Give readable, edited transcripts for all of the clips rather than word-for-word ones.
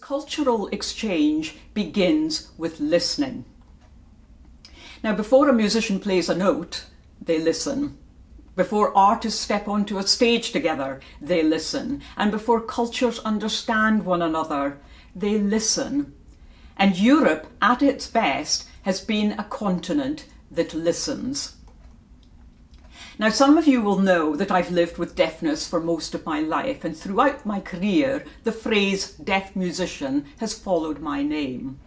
Cultural exchange begins with listening. Now, before a musician plays a note, they listen. Before artists step onto a stage together, they listen. And before cultures understand one another, they listen. And Europe, at its best, has been a continent that listens. Now, some of you will know that I've lived with deafness for most of my life, and throughout my career, the phrase deaf musician has followed my name.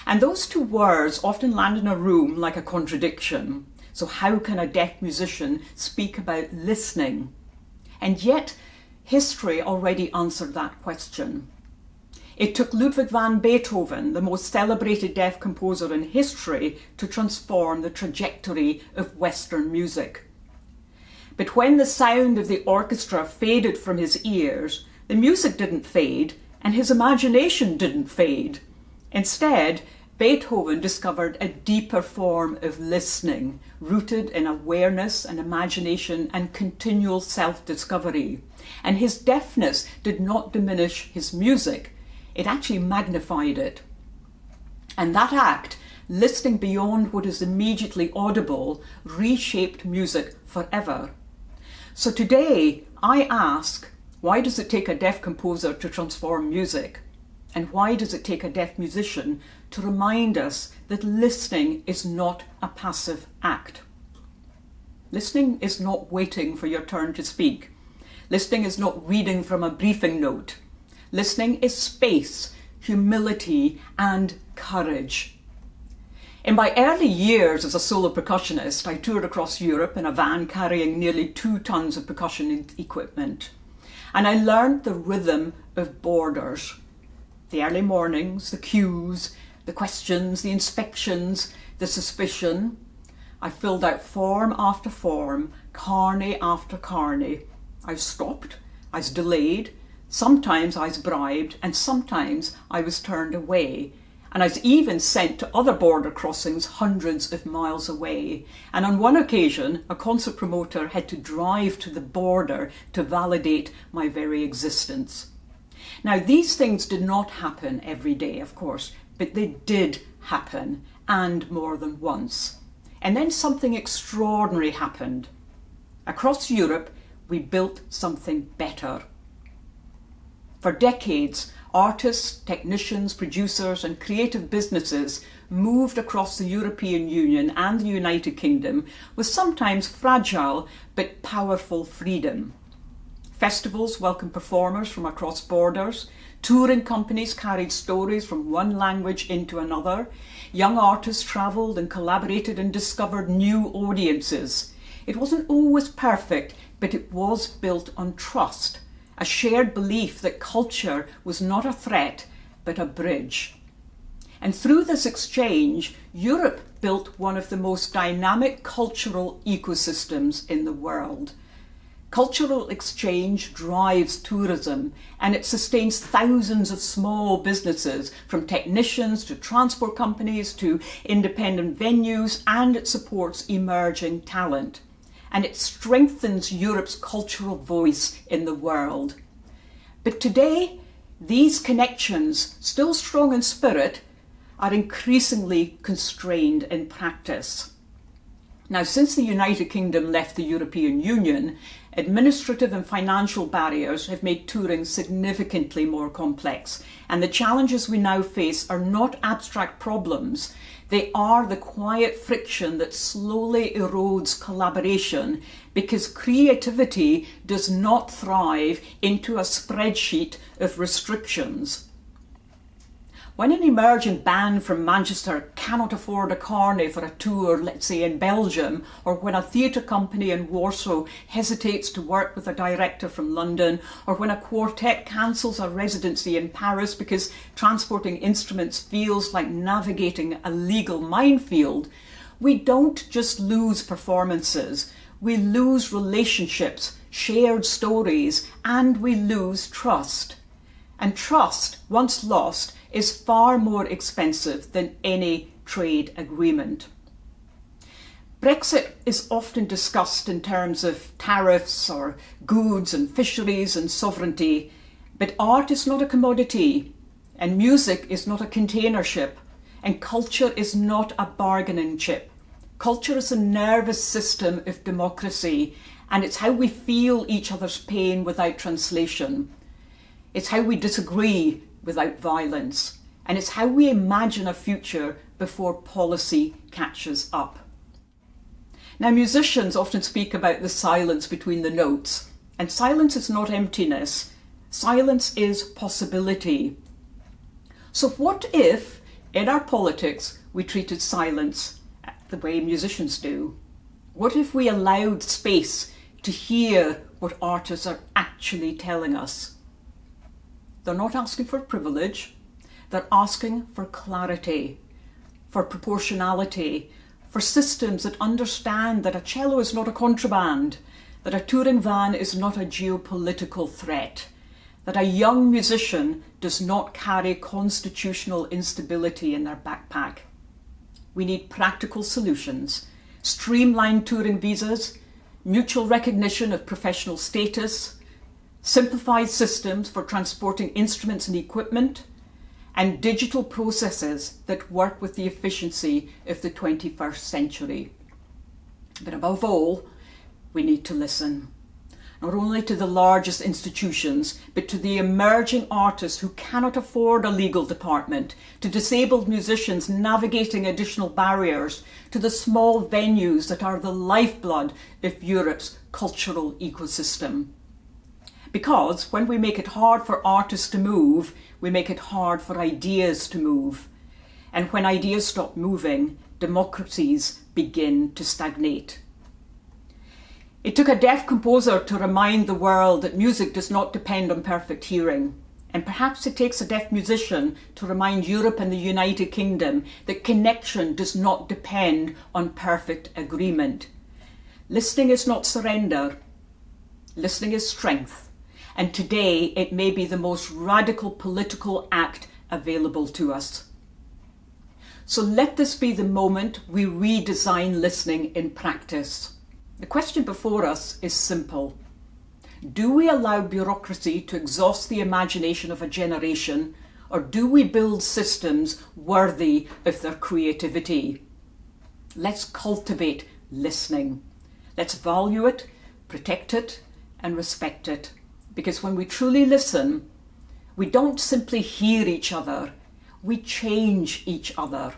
And those two words often land in a room like a contradiction. So how can a deaf musician speak about listening? And yet, history already answered that question. It took Ludwig van Beethoven, the most celebrated deaf composer in history, to transform the trajectory of Western music. But when the sound of the orchestra faded from his ears, the music didn't fade and his imagination didn't fade. Instead, Beethoven discovered a deeper form of listening, rooted in awareness and imagination and continual self-discovery. And his deafness did not diminish his music, it actually magnified it. And that act, listening beyond what is immediately audible, reshaped music forever. So today, I ask, why does it take a deaf composer to transform music? And why does it take a deaf musician to remind us that listening is not a passive act? Listening is not waiting for your turn to speak. Listening is not reading from a briefing note. Listening is space, humility, and courage. In my early years as a solo percussionist, I toured across Europe in a van carrying nearly 2 tons of percussion equipment. And I learned the rhythm of borders. The early mornings, the cues, the questions, the inspections, the suspicion. I filled out form after form, carney after carney. I was stopped, I was delayed, sometimes I was bribed, and sometimes I was turned away. And I was even sent to other border crossings hundreds of miles away. And on one occasion, a concert promoter had to drive to the border to validate my very existence. Now, these things did not happen every day, of course, but they did happen, and more than once. And then something extraordinary happened. Across Europe, we built something better. For decades, artists, technicians, producers and creative businesses moved across the European Union and the United Kingdom with sometimes fragile but powerful freedom. Festivals welcomed performers from across borders. Touring companies carried stories from one language into another. Young artists travelled and collaborated and discovered new audiences. It wasn't always perfect, but it was built on trust. A shared belief that culture was not a threat, but a bridge. And through this exchange, Europe built one of the most dynamic cultural ecosystems in the world. Cultural exchange drives tourism, and it sustains thousands of small businesses, from technicians to transport companies to independent venues, and it supports emerging talent. And it strengthens Europe's cultural voice in the world. But today, these connections, still strong in spirit, are increasingly constrained in practice. Now, since the United Kingdom left the European Union, administrative and financial barriers have made touring significantly more complex, and the challenges we now face are not abstract problems. They are the quiet friction that slowly erodes collaboration, because creativity does not thrive into a spreadsheet of restrictions. When an emerging band from Manchester cannot afford a carney for a tour, let's say in Belgium, or when a theatre company in Warsaw hesitates to work with a director from London, or when a quartet cancels a residency in Paris because transporting instruments feels like navigating a legal minefield, we don't just lose performances, we lose relationships, shared stories, and we lose trust. And trust, once lost, is far more expensive than any trade agreement. Brexit is often discussed in terms of tariffs or goods and fisheries and sovereignty, but art is not a commodity. And music is not a container ship, and culture is not a bargaining chip. Culture is a nervous system of democracy, and it's how we feel each other's pain without translation. It's how we disagree without violence, and it's how we imagine a future before policy catches up. Now, musicians often speak about the silence between the notes, and silence is not emptiness. Silence is possibility. So what if, in our politics, we treated silence the way musicians do? What if we allowed space to hear what artists are actually telling us? They're not asking for privilege, they're asking for clarity, for proportionality, for systems that understand that a cello is not a contraband, that a touring van is not a geopolitical threat, that a young musician does not carry constitutional instability in their backpack. We need practical solutions, streamlined touring visas, mutual recognition of professional status, simplified systems for transporting instruments and equipment, and digital processes that work with the efficiency of the 21st century. But above all, we need to listen, not only to the largest institutions, but to the emerging artists who cannot afford a legal department, to disabled musicians navigating additional barriers, to the small venues that are the lifeblood of Europe's cultural ecosystem. Because when we make it hard for artists to move, we make it hard for ideas to move. And when ideas stop moving, democracies begin to stagnate. It took a deaf composer to remind the world that music does not depend on perfect hearing. And perhaps it takes a deaf musician to remind Europe and the United Kingdom that connection does not depend on perfect agreement. Listening is not surrender. Listening is strength. And today it may be the most radical political act available to us. So let this be the moment we redesign listening in practice. The question before us is simple. Do we allow bureaucracy to exhaust the imagination of a generation, or do we build systems worthy of their creativity? Let's cultivate listening. Let's value it, protect it, and respect it. Because when we truly listen, we don't simply hear each other, we change each other.